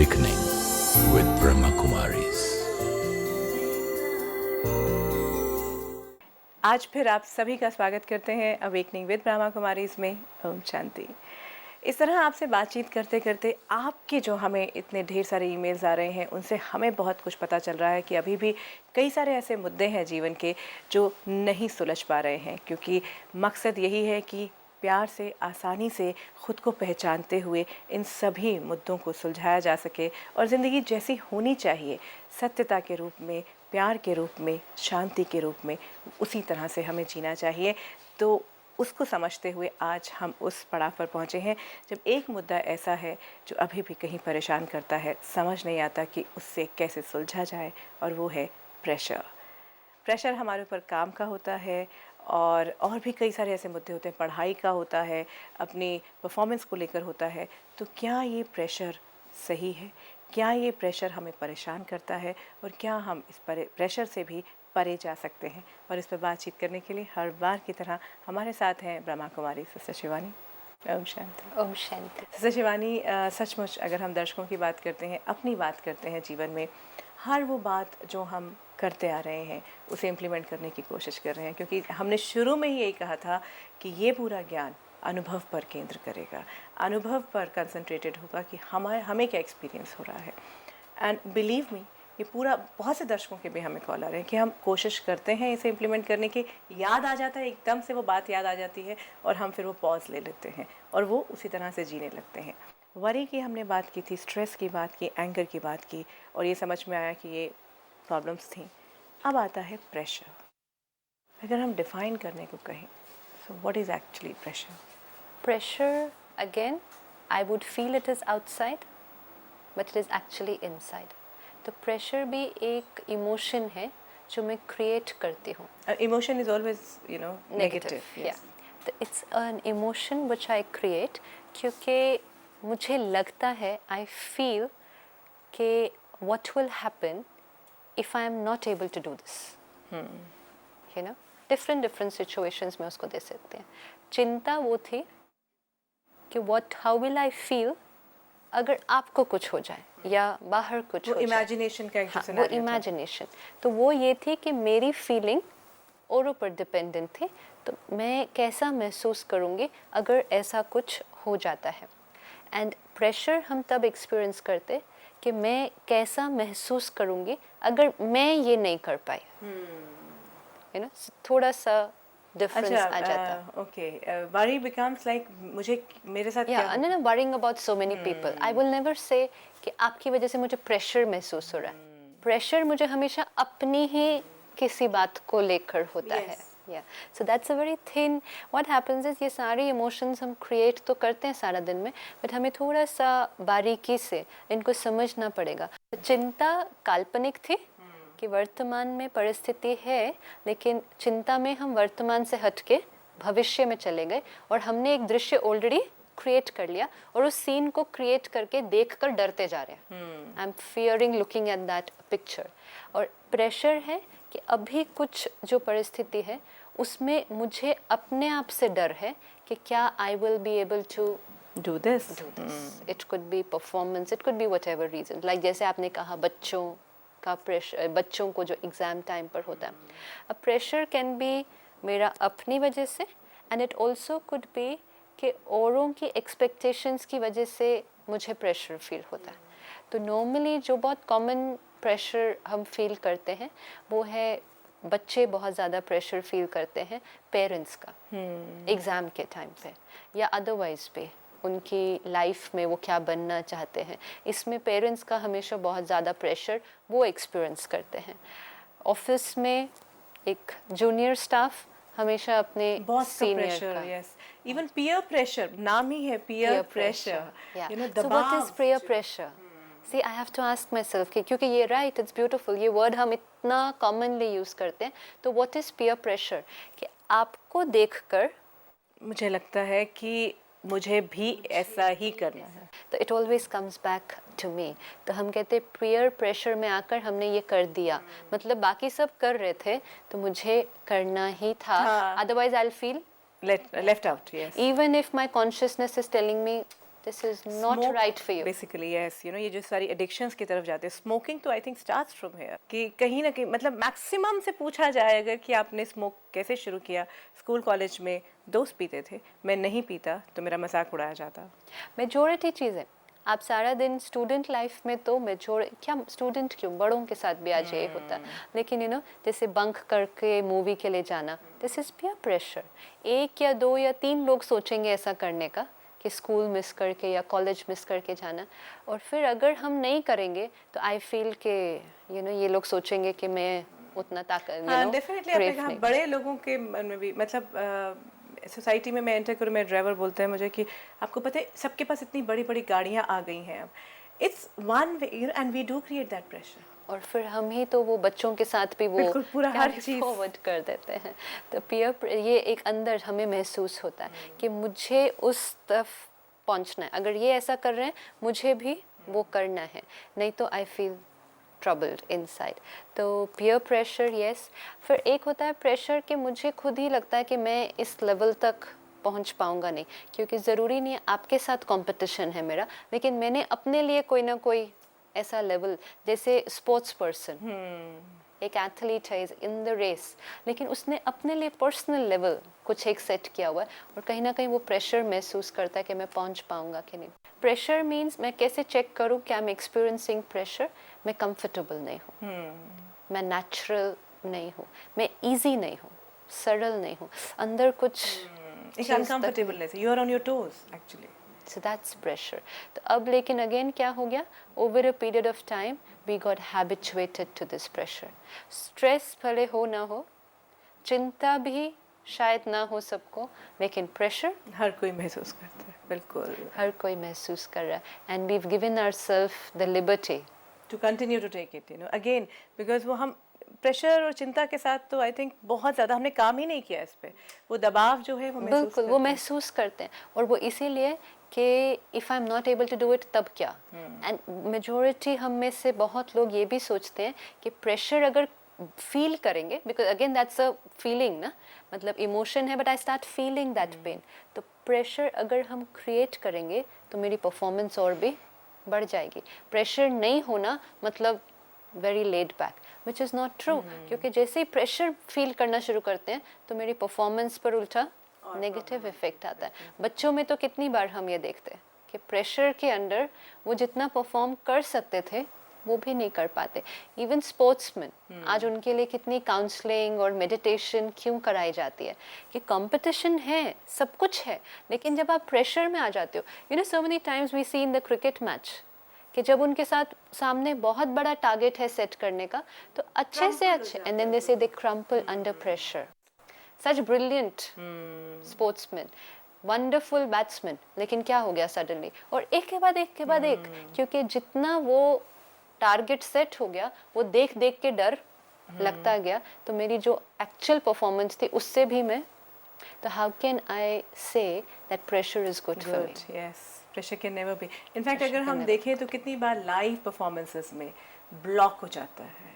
Awakening with Brahma Kumaris. आज फिर आप सभी का स्वागत करते हैं अवेकनिंग विद ब्रह्मा कुमारीज में। ओम शांति। इस तरह आपसे बातचीत करते करते आपके जो हमें इतने ढेर सारे ईमेल्स आ रहे हैं उनसे हमें बहुत कुछ पता चल रहा है कि अभी भी कई सारे ऐसे मुद्दे हैं जीवन के जो नहीं सुलझ पा रहे हैं, क्योंकि मकसद यही है कि प्यार से आसानी से ख़ुद को पहचानते हुए इन सभी मुद्दों को सुलझाया जा सके और ज़िंदगी जैसी होनी चाहिए, सत्यता के रूप में, प्यार के रूप में, शांति के रूप में, उसी तरह से हमें जीना चाहिए। तो उसको समझते हुए आज हम उस पड़ाव पर पहुँचे हैं जब एक मुद्दा ऐसा है जो अभी भी कहीं परेशान करता है, समझ नहीं आता कि उससे कैसे सुलझा जाए, और वो है प्रेशर। प्रेशर हमारे ऊपर काम का होता है और भी कई सारे ऐसे मुद्दे होते हैं, पढ़ाई का होता है, अपनी परफॉर्मेंस को लेकर होता है। तो क्या ये प्रेशर सही है? क्या ये प्रेशर हमें परेशान करता है और क्या हम इस प्रेशर से भी परे जा सकते हैं? और इस पर बातचीत करने के लिए हर बार की तरह हमारे साथ हैं ब्रह्मा कुमारी सिस्टर शिवानी। ओम शांति। ओम शांति। सिस्टर शिवानी, सचमुच अगर हम दर्शकों की बात करते हैं, अपनी बात करते हैं, जीवन में हर वो बात जो हम करते आ रहे हैं उसे इम्प्लीमेंट करने की कोशिश कर रहे हैं, क्योंकि हमने शुरू में ही यही कहा था कि ये पूरा ज्ञान अनुभव पर केंद्र करेगा, अनुभव पर कंसंट्रेटेड होगा कि हमें क्या एक्सपीरियंस हो रहा है। एंड बिलीव मी, ये पूरा बहुत से दर्शकों के भी हमें कॉल आ रहे हैं कि हम कोशिश करते हैं इसे इम्प्लीमेंट करने की, याद आ जाता है, एकदम से वो बात याद आ जाती है और हम फिर वो पॉज ले लेते हैं और वो उसी तरह से जीने लगते हैं। वरी की हमने बात की थी, स्ट्रेस की बात की, एंगर की बात की, और ये समझ में आया कि ये प्रॉब्लम्स थी। अब आता है प्रेशर। अगर हम डिफाइन करने को कहें, so what is actually pressure? Pressure, again, I would feel it is outside, but it is actually inside. तो प्रेशर भी एक इमोशन है जो मैं क्रिएट करती हूँ. Emotion is always, negative. Yeah. Yes. तो it's an emotion which I create क्योंकि मुझे लगता है, I feel कि what will happen if I am not able to do this. Different situations में उसको दे सकते हैं. चिंता वो थी कि how will I feel अगर आपको कुछ हो जाए या बाहर कुछ हो जाए. इमेजिनेशन का एक हाँ, वो scenario था। इमेजिनेशन. तो वो ये थी कि मेरी फीलिंग औरों पर डिपेंडेंट थी, तो मैं कैसा महसूस करूँगी अगर ऐसा कुछ हो जाता है. एंड प्रेशर हम तब एक्सपीरियंस करते कि मैं कैसा महसूस करूँगी अगर मैं ये नहीं कर पाई. थोड़ा सा डिफरेंस आ जाता. ओके, वरी बिकम्स लाइक मुझे मेरे साथ क्या no, worrying about so many people. I will never say कि आपकी वजह से मुझे प्रेशर महसूस हो रहा है. प्रेशर मुझे हमेशा अपनी ही किसी बात को लेकर होता है. So that's a very thin. What happens is ये सारे इमोशंस हम क्रिएट तो करते हैं सारा दिन में, बट हमें थोड़ा सा बारीकी से इनको समझना पड़ेगा. चिंता काल्पनिक थी कि वर्तमान में परिस्थिति है, लेकिन चिंता में हम वर्तमान से हटके भविष्य में चले गए और हमने एक दृश्य ऑलरेडी क्रिएट कर लिया और उस सीन को क्रिएट करके देखकर डरते जा रहे हैं. I am fearing looking at that picture. और प्रेशर है कि अभी कुछ जो परिस्थिति है उसमें मुझे अपने आप से डर है कि क्या I will be able to do this. It could be performance, it could be whatever reason. Like जैसे आपने कहा बच्चों का प्रेशर, बच्चों को जो एग्ज़ाम टाइम पर होता है. अब प्रेशर कैन बी मेरा अपनी वजह से, and it also could be कि औरों की एक्सपेक्टेशंस की वजह से मुझे प्रेशर फील होता है. तो नॉर्मली जो बहुत कॉमन प्रेशर हम फील करते हैं वो है, बच्चे बहुत ज़्यादा प्रेशर फील करते हैं पेरेंट्स का एग्ज़ाम के टाइम पे या अदरवाइज पे उनकी लाइफ में वो क्या बनना चाहते हैं. इसमें पेरेंट्स का हमेशा बहुत ज़्यादा प्रेशर वो एक्सपीरियंस करते हैं. ऑफिस में एक जूनियर स्टाफ हमेशा अपने सीनियर का. यस, इवन पीयर प्रेशर, नाम ही है peer pressure. So what is peer pressure? See, I have to ask myself कि क्योंकि ये right, it's beautiful, ये word हम इतना commonly use करते हैं. तो what is peer pressure? कि आपको देखकर मुझे लगता है कि मुझे भी ऐसा ही करना है. तो it always comes back to me. तो हम कहते हैं peer pressure में आकर हमने ये कर दिया, मतलब बाकी सब कर रहे थे तो मुझे करना ही था. Otherwise I'll feel left out. Yes. Even if my consciousness is telling me this is not right for you. Basically yes, you know ये जो सारी एडिक्शंस की तरफ जाते हैं, स्मोकिंग तो I think starts from here, कि कहीं ना कहीं मतलब मैक्सिमम से पूछा जाए अगर कि आपने स्मोक कैसे शुरू किया, स्कूल कॉलेज में दोस्त पीते थे, मैं नहीं पीता तो मेरा मजाक उड़ाया जाता। मेजोरिटी चीज़ें आप सारा दिन स्टूडेंट लाइफ में तो क्या स्टूडेंट क्यों, बड़ों के साथ भी आज ये होता है, लेकिन यू नो जैसे बंक करके मूवी के लिए जाना, दिस इज पीयर प्रेशर। एक या दो या तीन लोग सोचेंगे ऐसा करने का कि स्कूल मिस करके या कॉलेज मिस करके जाना, और फिर अगर हम नहीं करेंगे तो आई फील कि यू नो ये लोग सोचेंगे कि मैं उतना ताकत, हाँ डेफिनेटली आपने कहा बड़े लोगों के मन में भी, मतलब सोसाइटी में मैं एंटर करूँ, मैं ड्राइवर बोलते हैं मुझे कि आपको पता है सबके पास इतनी बड़ी बड़ी गाड़ियाँ आ गई हैं अब, it's one way you know, and we do create that pressure. और फिर हम ही तो वो बच्चों के साथ भी वो बिल्कुल पूरा हर चीज़ फॉरवर्ड कर देते हैं, तो पीयर ये एक अंदर हमें महसूस होता है कि मुझे उस तरफ पहुंचना है, अगर ये ऐसा कर रहे हैं मुझे भी वो करना है, नहीं तो आई फील ट्रबल्ड इनसाइड। तो पीयर प्रेशर यस। फिर एक होता है प्रेशर कि मुझे खुद ही लगता है कि मैं इस लेवल तक पहुंच पाऊंगा नहीं, क्योंकि ज़रूरी नहीं है आपके साथ कंपटीशन है मेरा, लेकिन मैंने अपने लिए कोई ना कोई ऐसा लेवल, जैसे स्पोर्ट्स पर्सन एक एथलीट है इन द रेस, लेकिन उसने अपने लिए पर्सनल लेवल कुछ एक सेट किया हुआ है, और कहीं ना कहीं वो प्रेशर महसूस करता है कि मैं पहुंच पाऊंगा कि नहीं। प्रेशर मीन्स मैं कैसे चेक करूं कि आई एम एक्सपीरियंसिंग प्रेशर, मैं कंफर्टेबल नहीं हूँ, मैं नेचुरल नहीं हूँ, मैं इजी नहीं हूँ, सरल नहीं हूँ, अंदर कुछ एक uncomfortableness, you are on your toes actually, so that's pressure। तो अब लेकिन अगेन क्या हो गया, over a period of time we got habituated to this pressure। Stress भले हो ना हो, चिंता भी शायद ना हो सबको, लेकिन प्रेशर हर कोई महसूस करता है, बिल्कुल हर कोई महसूस कर रहा है, and we've given ourselves the liberty to continue to take it, you know again because वो हम प्रेशर और चिंता के साथ तो आई थिंक बहुत ज़्यादा हमने काम ही नहीं किया इस पे, वो दबाव जो है वो महसूस बिल्कुल वो महसूस करते हैं, और वो इसीलिए कि if I am not able to do it तब क्या। एंड मेजोरिटी हम में से बहुत लोग ये भी सोचते हैं कि प्रेशर अगर फील करेंगे, because again that's a feeling ना, मतलब इमोशन है but I start feeling that pain, तो प्रेशर अगर हम क्रिएट करेंगे तो मेरी परफॉर्मेंस और भी बढ़ जाएगी। प्रेशर नहीं होना मतलब very laid back, which is not true, क्योंकि जैसे ही प्रेशर फील करना शुरू करते हैं तो मेरी परफॉर्मेंस पर उल्टा नेगेटिव इफेक्ट आता है। बच्चों में तो कितनी बार हम ये देखते हैं कि प्रेशर के अंडर वो जितना परफॉर्म कर सकते थे वो भी नहीं कर पाते। इवन स्पोर्ट्समैन आज उनके लिए कितनी काउंसलिंग और मेडिटेशन क्यों कराई जाती है कि कंपटीशन है, सब कुछ है, लेकिन जब आप प्रेशर में आ जाते हो, you know so many times we see in the cricket match कि जब उनके साथ सामने बहुत बड़ा टारगेट है सेट करने का तो अच्छे से अच्छे, एंड देन दे से दे क्रम्पल अंडर प्रेशर। सच ब्रिलियंट स्पोर्ट्समैन, वंडरफुल बैट्समैन, लेकिन क्या हो गया सडनली, और एक के बाद एक के बाद एक, क्योंकि जितना वो टारगेट सेट हो गया वो देख देख के डर लगता गया, तो मेरी जो एक्चुअल परफॉर्मेंस थी उससे भी मैं, तो how can I say that pressure is good for me. Yes, pressure can never be, in fact अगर हम देखें तो कितनी बार लाइव परफॉर्मेंसेस में ब्लॉक हो जाता है,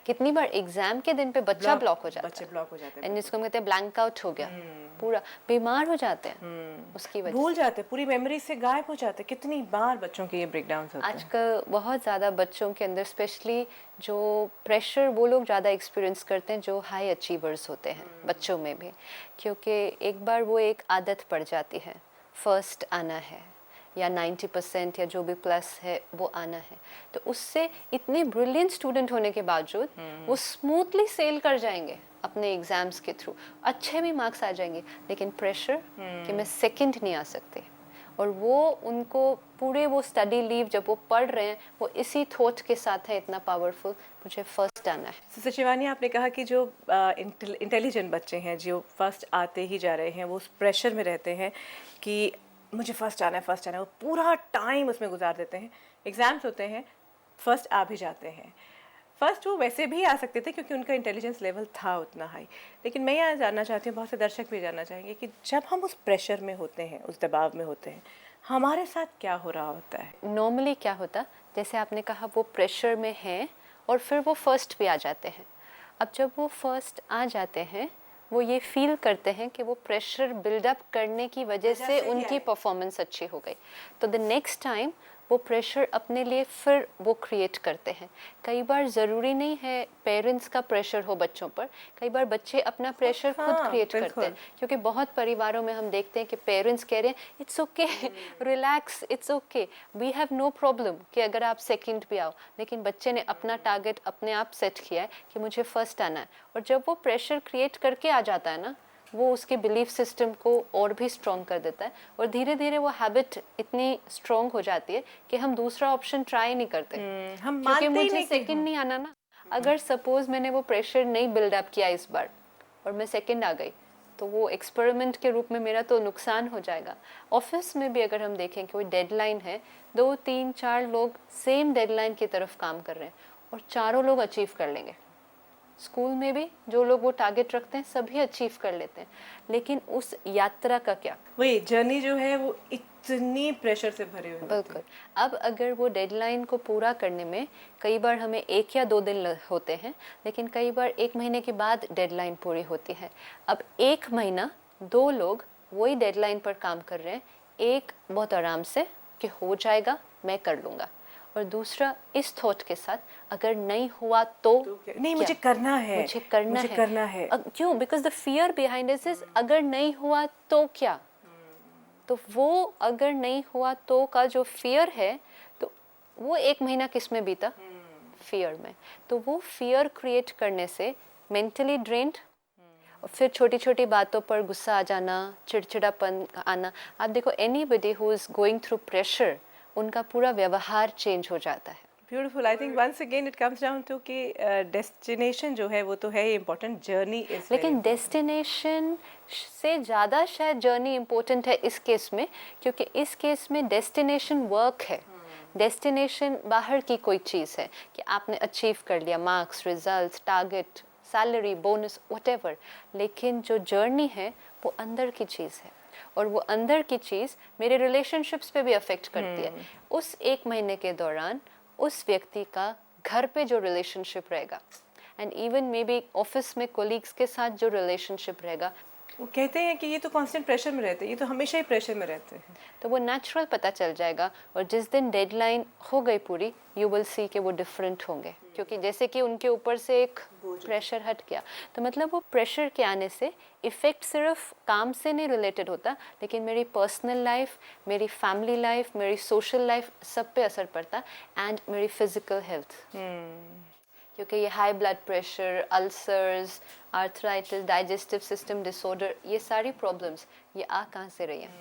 कितनी बार एग्जाम के दिन पे बच्चा ब्लॉक हो जाता बच्चे ब्लॉक हो जाते हैं, एंड जिसको हम कहते हैं ब्लैंक आउट हो गया, पूरा बीमार हो जाते हैं उसकी वजह भूल जाते हैं, पूरी मेमोरी से गायब हो जाते हैं। कितनी बार बच्चों के ये ब्रेकडाउन्स होते हैं आजकल बहुत ज़्यादा बच्चों के अंदर, स्पेशली जो प्रेशर वो लोग ज़्यादा एक्सपीरियंस करते हैं जो हाई अचीवर्स होते हैं बच्चों में भी, क्योंकि एक बार वो एक आदत पड़ जाती है, फर्स्ट आना है या 90% या जो भी प्लस है वो आना है, तो उससे इतने ब्रिलियंट स्टूडेंट होने के बावजूद वो स्मूथली सेल कर जाएंगे अपने एग्जाम्स के थ्रू, अच्छे भी मार्क्स आ जाएंगे, लेकिन प्रेशर कि मैं सेकंड नहीं आ सकते, और वो उनको पूरे वो स्टडी लीव जब वो पढ़ रहे हैं वो इसी थॉट के साथ है इतना पावरफुल, मुझे फर्स्ट आना है। तो शिवानी आपने कहा कि जो इंटेलिजेंट बच्चे हैं जो फर्स्ट आते ही जा रहे हैं वो उस प्रेशर में रहते हैं कि मुझे फर्स्ट आना है, फर्स्ट आना है, वो पूरा टाइम उसमें गुजार देते हैं, एग्ज़ाम्स होते हैं फर्स्ट आ भी जाते हैं, फर्स्ट वो वैसे भी आ सकते थे क्योंकि उनका इंटेलिजेंस लेवल था उतना हाई, लेकिन मैं यहाँ जानना चाहती हूँ, बहुत से दर्शक भी जानना चाहेंगे कि जब हम उस प्रेशर में होते हैं, उस दबाव में होते हैं, हमारे साथ क्या हो रहा होता है। नॉर्मली क्या होता, जैसे आपने कहा वो प्रेशर में हैं और फिर वो फर्स्ट पे आ जाते हैं। अब जब वो फर्स्ट आ जाते हैं वो ये फील करते हैं कि वो प्रेशर बिल्डअप करने की वजह से उनकी परफॉर्मेंस अच्छी हो गई, तो द नेक्स्ट टाइम वो प्रेशर अपने लिए फिर वो क्रिएट करते हैं। कई बार ज़रूरी नहीं है पेरेंट्स का प्रेशर हो बच्चों पर, कई बार बच्चे अपना प्रेशर खुद क्रिएट करते हैं, क्योंकि बहुत परिवारों में हम देखते हैं कि पेरेंट्स कह रहे हैं it's okay, relax, it's okay, we have no problem कि अगर आप सेकंड भी आओ, लेकिन बच्चे ने अपना टारगेट अपने आप सेट किया है कि मुझे फर्स्ट आना है, और जब वो प्रेशर क्रिएट करके आ जाता है ना, वो उसके बिलीफ सिस्टम को और भी स्ट्रॉन्ग कर देता है, और धीरे धीरे वो हैबिट इतनी स्ट्रॉन्ग हो जाती है कि हम दूसरा ऑप्शन ट्राई नहीं करते, हम क्योंकि मानते ही मुझे नहीं कि सेकंड नहीं आना ना। अगर सपोज मैंने वो प्रेशर नहीं बिल्डअप किया इस बार और मैं सेकंड आ गई, तो वो एक्सपेरिमेंट के रूप में मेरा तो नुकसान हो जाएगा। ऑफिस में भी अगर हम देखें कि कोई डेडलाइन है, 2 3 4 लोग सेम डेडलाइन की तरफ काम कर रहे हैं और चारों लोग अचीव कर लेंगे। स्कूल में भी जो लोग वो टारगेट रखते हैं सभी अचीव कर लेते हैं, लेकिन उस यात्रा का क्या? वही जर्नी जो है वो इतनी प्रेशर से भरी हुई होती है। बिल्कुल। अब अगर वो डेडलाइन को पूरा करने में कई बार हमें 1 या 2 दिन होते हैं, लेकिन कई बार 1 महीने के बाद डेडलाइन पूरी होती है। अब 1 महीना 2 लोग वही डेडलाइन पर काम कर रहे हैं, एक बहुत आराम से कि हो जाएगा, मैं कर लूँगा, और दूसरा इस थॉट के साथ अगर नहीं हुआ तो नहीं, मुझे करना है, मुझे करना मुझे है, करना है। क्यों? Because the fear behind this is अगर नहीं हुआ तो क्या। तो वो अगर नहीं हुआ तो का जो फियर है, तो वो 1 महीना किस में बीता? फियर में। तो वो फियर क्रिएट करने से मेंटली ड्रेन्ड, और फिर छोटी छोटी बातों पर गुस्सा आ जाना, चिड़चिड़ापन आना। आप देखो anybody who is going through pressure, उनका पूरा व्यवहार चेंज हो जाता है। Beautiful. I think once again it comes down to कि डेस्टिनेशन जो है वो तो है इम्पोर्टेंट, जर्नी इज, लेकिन डेस्टिनेशन से ज़्यादा शायद जर्नी इम्पोर्टेंट है इस केस में, क्योंकि इस केस में डेस्टिनेशन वर्क है। डेस्टिनेशन बाहर की कोई चीज़ है कि आपने अचीव कर लिया, marks, results, target, salary, bonus, whatever, लेकिन जो जर्नी है वो अंदर की चीज़ है, और वो अंदर की चीज़ मेरे रिलेशनशिप्स पे भी अफेक्ट करती है। उस 1 महीने के दौरान उस व्यक्ति का घर पे जो रिलेशनशिप रहेगा, and even may be office में कोलीग्स के साथ जो रिलेशनशिप रहेगा, वो कहते हैं कि ये तो कांस्टेंट प्रेशर में रहते हैं, ये तो हमेशा ही प्रेशर में रहते हैं। तो वो नेचुरल पता चल जाएगा, और जिस दिन डेडलाइन हो गई पूरी, यू विल सी कि वो डिफरेंट होंगे, क्योंकि जैसे कि उनके ऊपर से एक प्रेशर हट गया। तो मतलब वो प्रेशर के आने से इफ़ेक्ट सिर्फ काम से नहीं रिलेटेड होता, लेकिन मेरी पर्सनल लाइफ, मेरी फैमिली लाइफ, मेरी सोशल लाइफ, सब पे असर पड़ता, एंड मेरी फिजिकल हेल्थ। क्योंकि ये high blood pressure, ulcers, arthritis, digestive system disorder, ये सारी प्रॉब्लम्स ये आ कहाँ से रही हैं?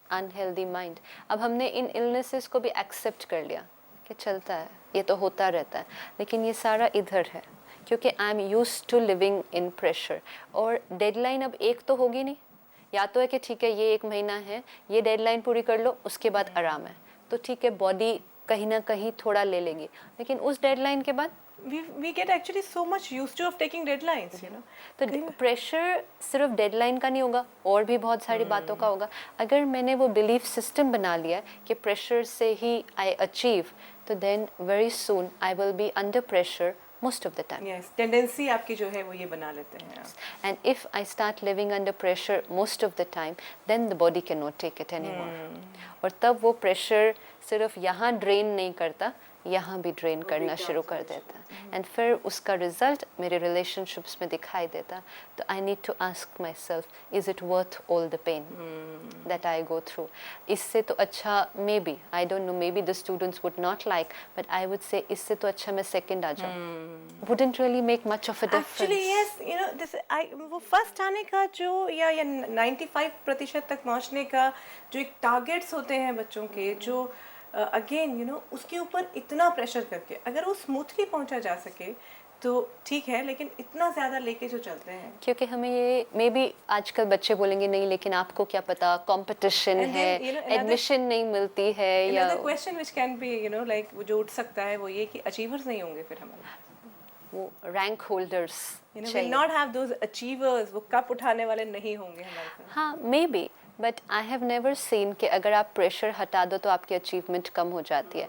Unhealthy mind. अब हमने इन इलनेसेस को भी एक्सेप्ट कर लिया कि चलता है, ये तो होता रहता है, लेकिन ये सारा इधर है क्योंकि I am used to living in pressure. और डेडलाइन अब एक तो होगी नहीं, या तो है कि ठीक है ये 1 महीना है, ये डेडलाइन पूरी कर लो, उसके बाद आराम है, तो ठीक है बॉडी कहीं ना कहीं थोड़ा ले लेगी, लेकिन उस डेडलाइन के बाद we get actually so much used to of taking deadlines, you know. तो प्रेशर सिर्फ डेडलाइन का नहीं होगा, और भी बहुत सारी बातों का होगा। अगर मैंने वो बिलीफ सिस्टम बना लिया कि प्रेशर से ही आई अचीव, तो then very soon I will be under pressure most of the time. Yes, tendency आपकी जो है वो ये बना लेते हैं आप। And if I start living under pressure most of the time, then the body cannot take it anymore. और तब वो प्रेशर सिर्फ यहाँ ड्रेन नहीं करता, यहाँ भी ड्रेन करना शुरू कर देता, एंड फिर उसका रिजल्ट मेरे रिलेशनशिप्स में दिखाई देता। तो I need to ask myself, is it worth all the pain that I go through? इससे तो अच्छा, maybe I don't know, maybe the students would not like, but I would say इससे तो अच्छा मैं second आ जाऊँ। Wouldn't really make much of a difference. Actually yes, you know this वो फर्स्ट आने का जो या 95% तक पहुंचने का जो एक टारगेट्स होते हैं बच्चों के, जो अगेन यू नो उसके ऊपर इतना प्रेशर करके अगर वो स्मूथली पहुंचा जा सके तो ठीक है, लेकिन इतना ज़्यादा लेके जो चलते हैं, क्योंकि हमें ये मे बी आजकल बच्चे बोलेंगे नहीं लेकिन आपको क्या पता, कंपटीशन है, एडमिशन नहीं मिलती है, या question which can be you know like जो उठ सकता है वो ये कि अचीवर्स नहीं होंगे फिर हमारे, वो rank holders, you know, we not have those achievers, वो कप उठाने वाले नहीं होंगे हमारे पास। हाँ maybe, but I have never seen कि अगर आप प्रेशर हटा दो तो आपकी अचीवमेंट कम हो जाती है।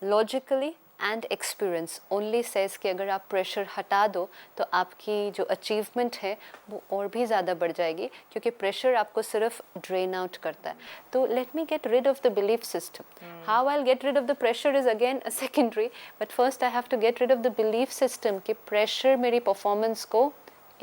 Logically and experience only says कि अगर आप प्रेशर हटा दो तो आपकी जो अचीवमेंट है वो और भी ज़्यादा बढ़ जाएगी, क्योंकि प्रेशर आपको सिर्फ ड्रेन आउट करता है. तो let me get rid of the belief system. How I will get rid of the pressure is again a secondary, but first I have to get rid of the belief system कि pressure मेरी performance को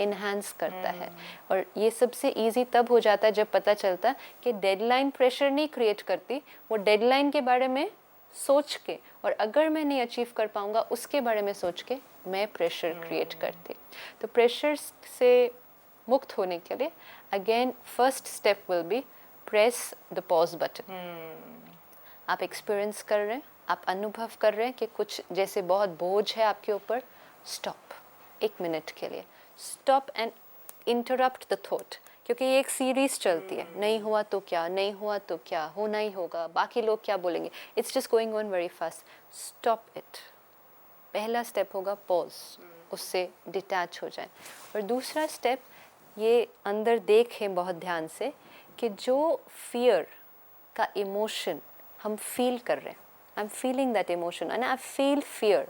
enhance करता है. और ये सबसे easy तब हो जाता है जब पता चलता है कि डेडलाइन प्रेशर नहीं क्रिएट करती, वो डेडलाइन के बारे में सोच के, और अगर मैं नहीं अचीव कर पाऊंगा उसके बारे में सोच के मैं प्रेशर क्रिएट करती. तो प्रेशर से मुक्त होने के लिए again first step will be press the pause button. आप एक्सपीरियंस कर रहे हैं, आप अनुभव कर रहे हैं कि कुछ जैसे बहुत बोझ है आपके ऊपर. स्टॉप, 1 मिनट के लिए stop and interrupt the thought, क्योंकि ये एक सीरीज चलती है. नहीं हुआ तो क्या, नहीं हुआ तो क्या, होना ही होगा, बाकी लोग क्या बोलेंगे. It's just going on very fast. Stop it. पहला स्टेप होगा पॉज, उससे डिटैच हो जाए. और दूसरा स्टेप ये अंदर देखें बहुत ध्यान से कि जो फियर का इमोशन हम फील कर रहे हैं, I am feeling that emotion and I feel fear,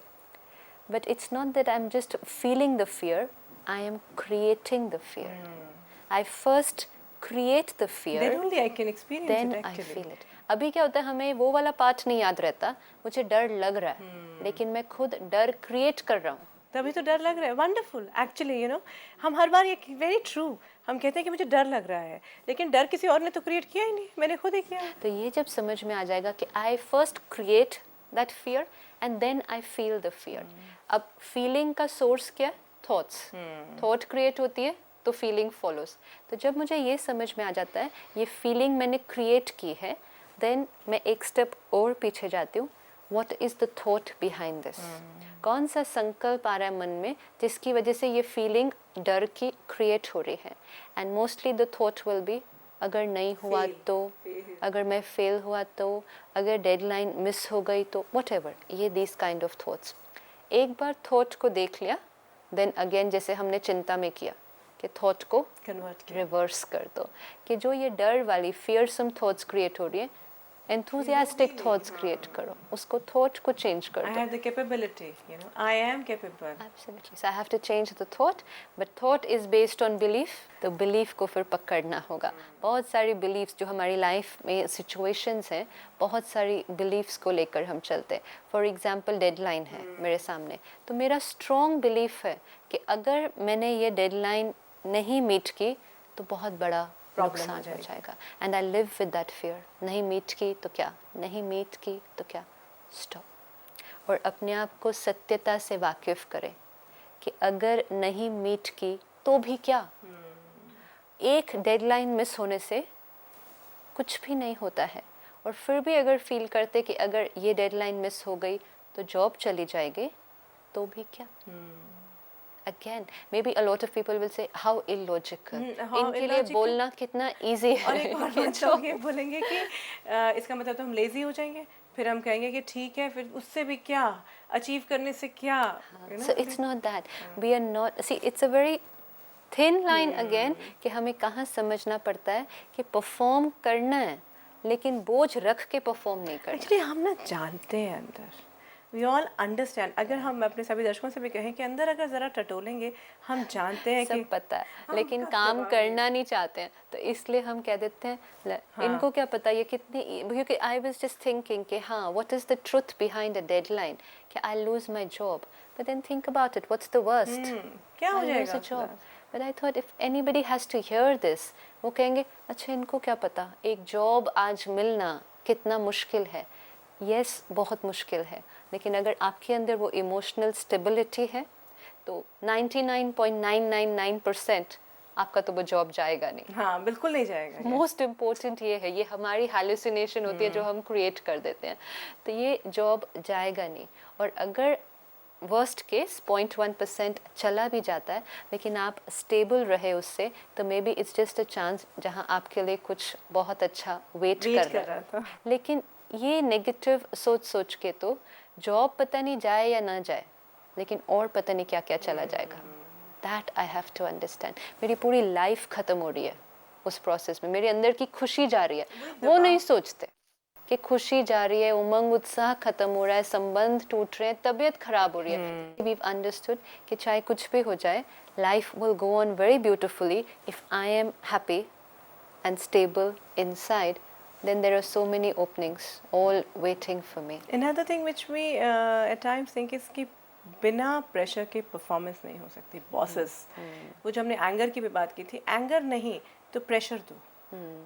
but it's not that I am just feeling the fear, I am creating the fear. I first create the fear. Then only I can experience then it actually. I feel it. अभी क्या होता है, हमें वो वाला part नहीं याद रहता, मुझे डर लग रहा है, लेकिन मैं खुद डर क्रिएट कर रहा हूँ. तभी तो डर लग रहा है. वंडरफुल एक्चुअली, यू नो, हम हर बार ये वेरी ट्रू, हम कहते हैं कि मुझे डर लग रहा है, लेकिन डर किसी और ने तो क्रिएट किया ही नहीं, मैंने खुद ही किया. तो ये जब समझ में आ जाएगा कि I first create that fear and then I feel the fear. अब फीलिंग का सोर्स क्या है? थॉट्स. थॉट क्रिएट होती है तो फीलिंग फॉलोज. तो जब मुझे ये समझ में आ जाता है ये फीलिंग मैंने क्रिएट की है, देन मैं एक स्टेप और पीछे जाती हूँ. What is the thought behind this? कौन सा संकल्प आ रहा है मन में जिसकी वजह से ये फीलिंग डर की क्रिएट हो रही है? And mostly the thought will be अगर नहीं हुआ तो, अगर मैं फेल हुआ तो, अगर डेडलाइन मिस हो गई तो, वट एवर. ये दिस काइंड ऑफ थॉट्स. एक बार थॉट को देख लिया, देन अगेन जैसे हमने चिंता में किया कि थॉट को कन्वर्ट रिवर्स कर दो, कि जो ये डर वाली फियरसम थॉट्स क्रिएट हो रही है, एंथुसियास्टिक थॉट्स क्रिएट करो, उसको थॉट को चेंज कर I दो. have the capability, you know, I am capable. Absolutely. So I have to change the thought, but thought is based on belief. तो belief को फिर पकड़ना होगा. बहुत सारी beliefs जो हमारी लाइफ में situations हैं, बहुत सारी beliefs को लेकर हम चलते हैं. For example, deadline है मेरे सामने, तो मेरा strong belief है कि अगर मैंने ये deadline नहीं meet की तो बहुत बड़ा नुकसान हो जाएगा. And I live with that fear. नहीं मीट की तो क्या, नहीं मीट की तो क्या. स्टॉप. और अपने आप को सत्यता से वाकिफ करें कि अगर नहीं मीट की तो भी क्या. एक डेडलाइन मिस होने से कुछ भी नहीं होता है. और फिर भी अगर फील करते कि अगर ये डेडलाइन मिस हो गई तो जॉब चली जाएगी तो भी क्या. Again, maybe a lot of people will say how illogical. इनके लिए बोलना कितना easy है. और एक और बात लोग ये बोलेंगे कि इसका मतलब तो हम लेजी हो जाएंगे, फिर हम कहेंगे कि ठीक है, फिर उससे भी क्या, अचीव करने से क्या. So it's not that. We are not. See, it's a very thin line again कि हमें कहाँ समझना पड़ता है कि परफॉर्म करना है, लेकिन बोझ रख के परफॉर्म नहीं करना. एक्चुअली हम ना जानते हैं अंदर, वी ऑल अंडरस्टैंड. अगर हम अपने सभी दर्शकों से भी कहें कि अंदर अगर ज़रा टटोलेंगे, हम जानते हैं कि सब पता है, लेकिन काम करना नहीं चाहते हैं, तो इसलिए हम कह देते हैं इनको क्या पता ये कितनी. क्योंकि आई वाज जस्ट थिंकिंग कि हाँ, what is the truth behind a deadline, कि I lose my job, but then think about it, what's the worst, क्या हो जाएगा job. But I thought if anybody has to hear this, वो कहेंगे अच्छा इनको क्या पता एक जॉब आज मिलना कितना मुश्किल है. यस, बहुत मुश्किल है, लेकिन अगर आपके अंदर वो इमोशनल स्टेबिलिटी है तो 99.999% आपका तो वो जॉब जाएगा नहीं. हाँ, बिल्कुल नहीं जाएगा. मोस्ट इम्पोर्टेंट ये है, ये हमारी हैलुसिनेशन होती है जो हम क्रिएट कर देते हैं. तो ये जॉब जाएगा नहीं. और अगर वर्स्ट केस 0.1% चला भी जाता है, लेकिन आप स्टेबल रहे उससे, तो may be it's just a chance जहाँ आपके लिए कुछ बहुत अच्छा वेट कर रहा है. लेकिन ये नेगेटिव सोच के तो जॉब पता नहीं जाए या ना जाए, लेकिन और पता नहीं क्या क्या चला जाएगा. That I have to understand. मेरी पूरी लाइफ ख़त्म हो रही है उस प्रोसेस में, मेरे अंदर की खुशी जा रही है, वो नहीं सोचते. कि खुशी जा रही है, उमंग उत्साह खत्म हो रहा है, संबंध टूट रहे हैं, तबीयत खराब हो रही है, we've understood कि चाहे कुछ भी हो जाए, life will go on very beautifully if I am happy and stable inside. Then there are so many openings all waiting for me. Another thing which we at times think is कि बिना pressure के performance नहीं हो सकती. Bosses, वो जो हमने anger की भी बात की थी, एंगर नहीं तो प्रेशर दो,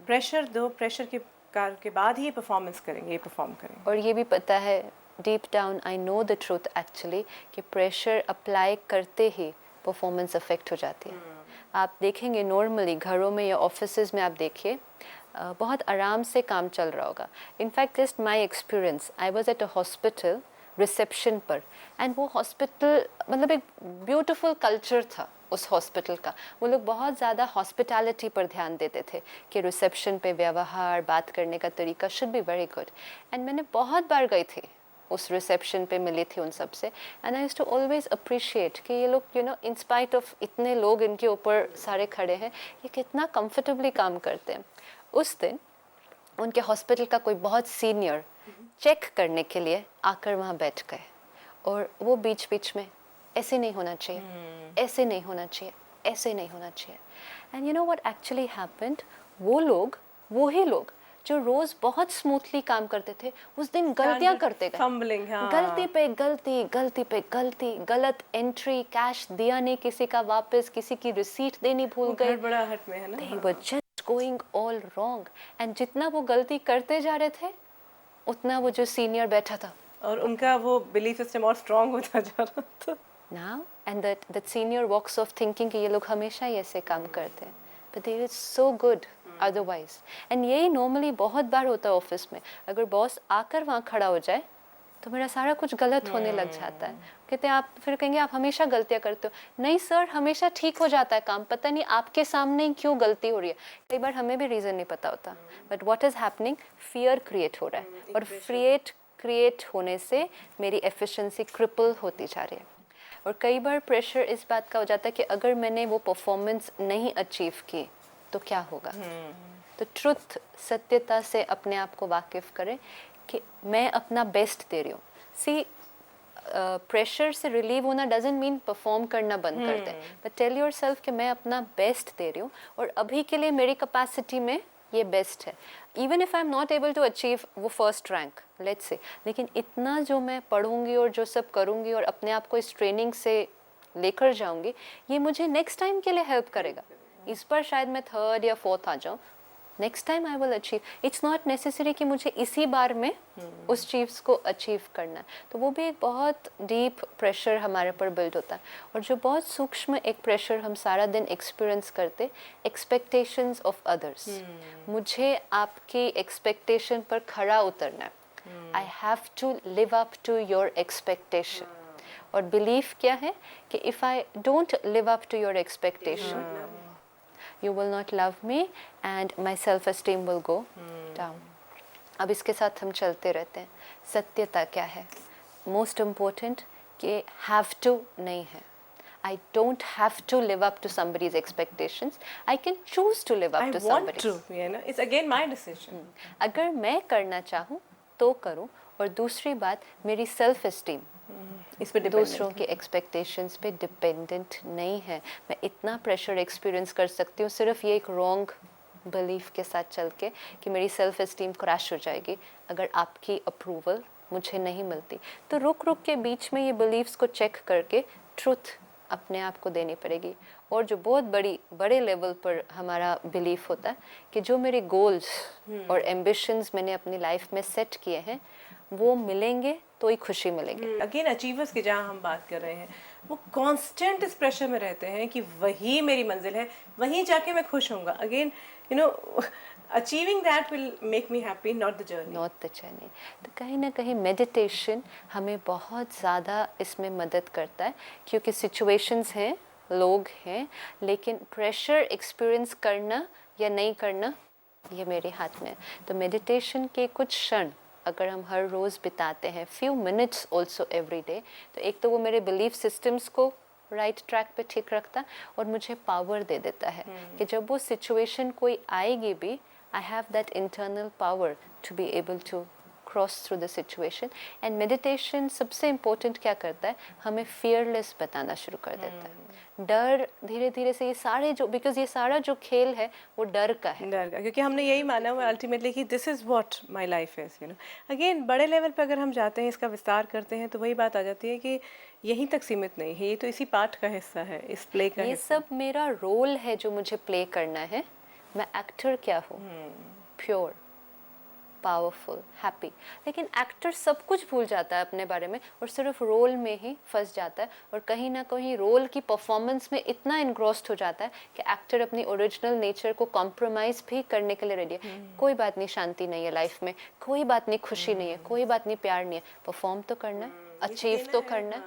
प्रेशर दो, प्रेशर के बाद ही परफॉर्मेंस करेंगे, ये परफॉर्म करेंगे. और ये भी पता है deep down I know the truth actually कि प्रेशर अप्लाई करते ही परफॉर्मेंस अफेक्ट हो जाती है. आप देखेंगे नॉर्मली घरों में या ऑफिसेज में आप देखिए बहुत आराम से काम चल रहा होगा. In fact just my experience, I was at a hospital reception पर, एंड वो हॉस्पिटल मतलब एक ब्यूटीफुल कल्चर था उस हॉस्पिटल का. वो लोग बहुत ज़्यादा हॉस्पिटैलिटी पर ध्यान देते थे कि रिसेप्शन पे व्यवहार, बात करने का तरीका should be very good. And मैंने बहुत बार गई थी उस रिसेप्शन पे, मिली थी उन सब से, and I used to always appreciate कि ये लोग you know in spite of इतने लोग इनके ऊपर सारे खड़े हैं, ये कितना कंफर्टेबली काम करते हैं. उस दिन उनके हॉस्पिटल का कोई बहुत सीनियर चेक करने के लिए आकर वहाँ बैठ गए, और वो बीच बीच में ऐसे नहीं होना चाहिए, ऐसे नहीं होना चाहिए, ऐसे नहीं होना चाहिए. And you know what actually happened, वो ही लोग जो रोज बहुत स्मूथली काम करते थे उस दिन गलतियां करते गए. फंबलिंग, हाँ. गलती पे गलती, गलती पे गलती, गलत एंट्री, कैश दिया नहीं किसी का वापस, किसी की रिसीट देनी भूल गए. बड़ा हट में है ना. They were just going all wrong. And जितना वो गलती करते जा रहे थे उतना वो जो सीनियर बैठा था और उनका वो बिलीफ सिस्टम और स्ट्रांग होता जा रहा था. now and that senior walks off thinking कि ये लोग हमेशा ही ऐसे काम करते हैं, but they are so good otherwise. and यही normally बहुत बार होता है ऑफिस में. अगर बॉस आकर वहाँ खड़ा हो जाए तो मेरा सारा कुछ गलत होने लग जाता है. कहते हैं आप, फिर कहेंगे आप हमेशा गलतियाँ करते हो. नहीं सर, हमेशा ठीक हो जाता है काम, पता नहीं आपके सामने ही क्यों गलती हो रही है. कई बार हमें भी रीज़न नहीं पता होता, but what is happening, fear create हो रहा है, और फियर क्रिएट होने से मेरी एफिशिएंसी क्रिपल होती जा रही है. और कई बार प्रेशर इस बात का हो जाता है कि अगर मैंने वो परफॉर्मेंस नहीं अचीव की तो क्या होगा. तो ट्रुथ, सत्यता से अपने आप को वाकिफ करें कि मैं अपना बेस्ट दे रही हूँ. सी प्रेशर से रिलीव होना डजंट मीन परफॉर्म करना बंद कर दें, बट टेल योरसेल्फ कि मैं अपना बेस्ट दे रही हूँ और अभी के लिए मेरी कैपेसिटी में ये बेस्ट है. Even if I am not able to achieve वो फर्स्ट रैंक लेट्स से, लेकिन इतना जो मैं पढ़ूंगी और जो सब करूंगी और अपने आप को इस ट्रेनिंग से लेकर जाऊंगी, ये मुझे नेक्स्ट टाइम के लिए हेल्प करेगा. इस पर शायद मैं थर्ड या फोर्थ आ जाऊँ, next time I will achieve. It's not necessary कि मुझे इसी बार में उस चीज़ को अचीव करना है. तो वो भी एक बहुत डीप प्रेशर हमारे पर बिल्ड होता है. और जो बहुत सूक्ष्म एक प्रेशर हम सारा दिन एक्सपीरियंस करते, एक्सपेक्टेशंस ऑफ अदर्स. मुझे आपकी एक्सपेक्टेशन पर खरा उतरना है. I have to live up to your expectation. और बिलीफ क्या है कि if I don't live up to your expectation, you will not love me and my self esteem will go down. अब इसके साथ हम चलते रहते हैं. सत्यता क्या है? मोस्ट इम्पोर्टेंट कि have to नहीं है. I don't have to live up to somebody's expectations. I can choose to live up to somebody's. I want to, you know, it's again my decision. अगर मैं करना चाहूँ तो करूँ. और दूसरी बात, मेरी सेल्फ एस्टीम इस पे दूसरों के एक्सपेक्टेशंस पे डिपेंडेंट नहीं है. मैं इतना प्रेशर एक्सपीरियंस कर सकती हूँ सिर्फ ये एक रॉन्ग बिलीफ के साथ चल के कि मेरी सेल्फ एस्टीम क्रैश हो जाएगी अगर आपकी अप्रूवल मुझे नहीं मिलती. तो रुक रुक के बीच में ये बिलीव्स को चेक करके ट्रुथ अपने आप को देनी पड़ेगी. और जो बहुत बड़े लेवल पर हमारा बिलीफ होता है कि जो मेरे गोल्स और एम्बिशंस मैंने अपनी लाइफ में सेट किए हैं वो मिलेंगे तो ही खुशी मिलेगी. अगेन अचीवर्स की जहाँ हम बात कर रहे हैं, वो कांस्टेंट इस प्रेशर में रहते हैं कि वही मेरी मंजिल है, वहीं जाके मैं खुश होऊंगा. Again you know, achieving that will make me happy, not the journey. तो कहीं ना कहीं मेडिटेशन हमें बहुत ज़्यादा इसमें मदद करता है, क्योंकि सिचुएशंस हैं, लोग हैं, लेकिन प्रेशर एक्सपीरियंस करना या नहीं करना ये मेरे हाथ में है. तो मेडिटेशन के कुछ क्षण अगर हम हर रोज़ बिताते हैं, few minutes also every day, तो एक तो वो मेरे बिलीफ सिस्टम्स को राइट ट्रैक पे ठीक रखता है और मुझे पावर दे देता है कि जब वो सिचुएशन कोई आएगी भी, I have that internal power to be able to cross through the situation. And meditation सबसे इम्पोर्टेंट क्या करता है, हमें फियरलेस बताना शुरू कर देता है. डर धीरे धीरे से ये सारे जो, बिकॉज ये सारा जो खेल है वो डर का है. डर का, क्योंकि हमने यही माना हुआ अल्टीमेटली कि this is what my life is, you know. Again बड़े लेवल पे अगर हम जाते हैं, इसका विस्तार करते हैं, तो वही बात आ जाती है कि यहीं तक सीमित नहीं है, ये तो इसी पार्ट का हिस्सा है, इस प्ले का ये हिस्सा. सब मेरा रोल है जो मुझे प्ले करना है. मैं एक्टर क्या हूँ, प्योर, पावरफुल, हैप्पी. लेकिन एक्टर सब कुछ भूल जाता है अपने बारे में और सिर्फ रोल में ही फंस जाता है, और कहीं ना कहीं रोल की परफॉर्मेंस में इतना इन्ग्रोस्ड हो जाता है कि एक्टर अपनी ओरिजिनल नेचर को कॉम्प्रोमाइज़ भी करने के लिए रेडी है. कोई बात नहीं, शांति नहीं है लाइफ में, कोई बात नहीं, खुशी नहीं है, कोई बात नहीं, प्यार नहीं है, परफॉर्म तो करना है, अचीव तो करना है.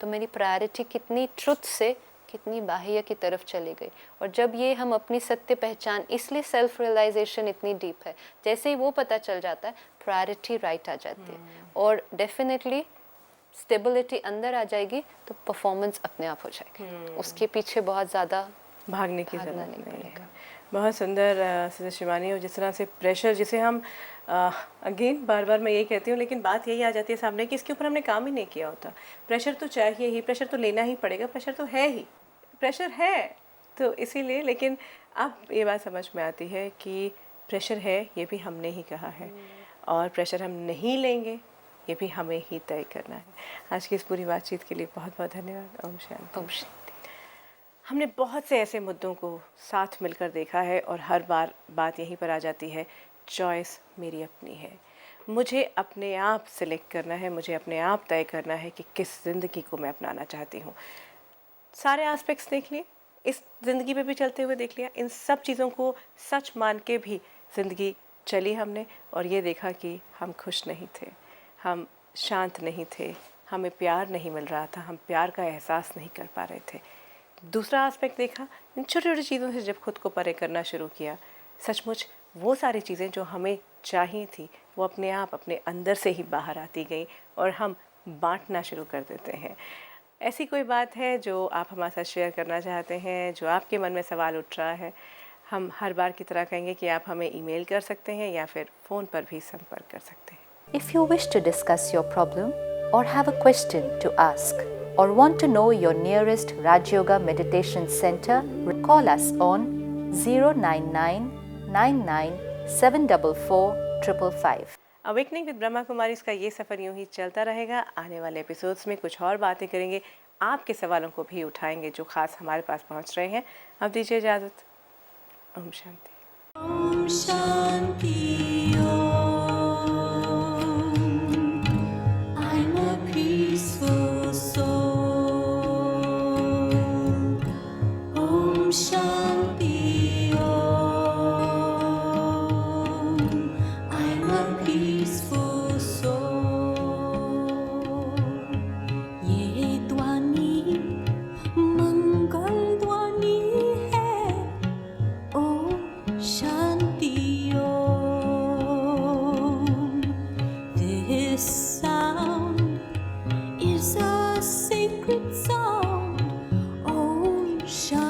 तो मेरी प्रायोरिटी कितनी ट्रुथ से कितनी बाह्य की तरफ चली गई. और जब ये हम अपनी सत्य पहचान, इसलिए सेल्फ रियलाइजेशन इतनी डीप है, जैसे ही वो पता चल जाता है प्रायोरिटी राइट आ जाती है, और डेफिनेटली स्टेबिलिटी अंदर आ जाएगी, तो परफॉर्मेंस अपने आप हो जाएगी. उसके पीछे बहुत ज़्यादा भागने की भागना जरूरत नहीं नहीं है. पड़ेगा. बहुत सुंदर सिस्टर शिवानी. और जिस तरह से प्रेशर, जिसे हम अगेन बार बार मैं यही कहती हूँ, लेकिन बात यही आ जाती है सामने कि इसके ऊपर हमने काम ही नहीं किया होता. प्रेशर तो चाहिए ही, प्रेशर तो लेना ही पड़ेगा, प्रेशर तो है ही, प्रेशर है तो इसीलिए. लेकिन अब ये बात समझ में आती है कि प्रेशर है, ये भी हमने ही कहा है, और प्रेशर हम नहीं लेंगे, ये भी हमें ही तय करना है. आज की इस पूरी बातचीत के लिए बहुत बहुत धन्यवाद. ओम शांति. ओम शांति. हमने बहुत से ऐसे मुद्दों को साथ मिलकर देखा है, और हर बार बात यहीं पर आ जाती है, चॉइस मेरी अपनी है. मुझे अपने आप सिलेक्ट करना है, मुझे अपने आप तय करना है कि किस ज़िंदगी को मैं अपनाना चाहती हूँ. सारे एस्पेक्ट्स देख लिए, इस ज़िंदगी पे भी चलते हुए देख लिया, इन सब चीज़ों को सच मान के भी ज़िंदगी चली हमने, और ये देखा कि हम खुश नहीं थे, हम शांत नहीं थे, हमें प्यार नहीं मिल रहा था, हम प्यार का एहसास नहीं कर पा रहे थे. दूसरा एस्पेक्ट देखा, इन छोटी छोटी चीज़ों से जब खुद को परे करना शुरू किया, सचमुच वो सारी चीज़ें जो हमें चाहिए थी वो अपने आप अपने अंदर से ही बाहर आती गई, और हम बांटना शुरू कर देते हैं. ऐसी कोई बात है जो आप हमारे साथ शेयर करना चाहते हैं, जो आपके मन में सवाल उठ रहा है, हम हर बार की तरह कहेंगे कि आप हमें ईमेल कर सकते हैं या फिर फ़ोन पर भी संपर्क कर सकते हैं. If you wish to discuss your problem or have a question to ask or want to know your nearest Raj Yoga Meditation Center, call us on 09999744555. Awakening with Brahma Kumari का ये सफ़र यूं ही चलता रहेगा. आने वाले एपिसोड्स में कुछ और बातें करेंगे, आपके सवालों को भी उठाएंगे जो खास हमारे पास पहुंच रहे हैं. अब दीजिए इजाज़त. Om Shanti. Om Shanti Om. I'm a peaceful soul. Om Shanti Om. I'm a peaceful soul. ये ध्वनि मंगल ध्वनि है. Om Shanti Om. This sound is a sacred sound. Om Shanti.